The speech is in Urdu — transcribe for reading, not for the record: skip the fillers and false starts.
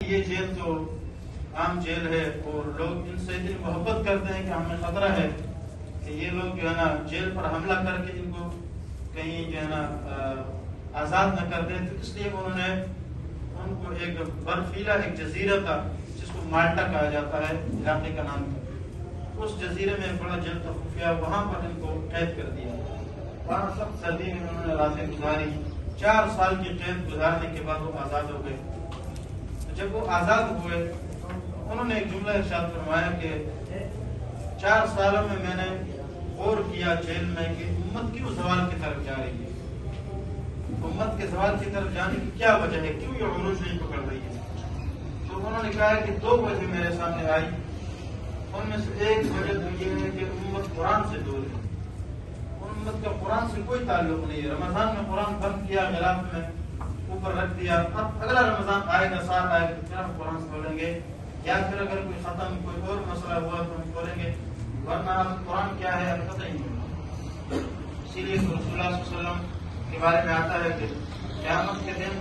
یہ جیل تو عام جیل ہے اور لوگ ان سے اتنی محبت کرتے ہیں کہ ہمیں خطرہ ہے کہ یہ لوگ جو ہے نا جیل پر حملہ کر کے ان کو کہیں جو ہے نا آزاد نہ کر دیں، تو اس لیے انہوں نے ان کو ایک برفیلا ایک جزیرہ تھا جس کو مالٹا کہا جاتا ہے، علاقے کا نام تھا، اس جزیرے میں ایک بڑا جیل تھا خفیہ، وہاں پر ان کو قید کر دیا۔ وہاں سخت سردی میں انہوں نے راتیں گزاری، 4 سال کی قید گزارنے کے بعد وہ آزاد ہو گئے۔ جب وہ آزاد ہوئے انہوں نے ایک جملہ ارشاد فرمایا کہ 4 سالوں میں میں نے غور کیا جیل میں کہ امت کیوں زوال کی طرف جا رہی ہے، امت کے زوال کی طرف جانے کی کیا وجہ ہے، کیوں یہ عروج نہیں پکڑ رہی ہے؟ تو انہوں نے کہا کہ 2 وجہ میرے سامنے آئی، ان میں سے ایک وجہ تو یہ ہے کہ امت قرآن سے دور ہے، امت کا قرآن سے کوئی تعلق نہیں ہے۔ رمضان میں قرآن بند کیا، غلاف میں اوپر رکھ دیا، اب اگلا رمضان آئے گا، 7 آئے گا، پھر ہم قرآن سے کھولیں گے، یا پھر اگر کوئی ختم کوئی اور مسئلہ ہوا تو ہم کھولیں گے، ورنہ قرآن کیا ہے اب پتہ ہی نہیں۔ اسی لیے رسول اللہ صلی اللہ علیہ وسلم کے بارے میں آتا ہے کہ قیامت کے دن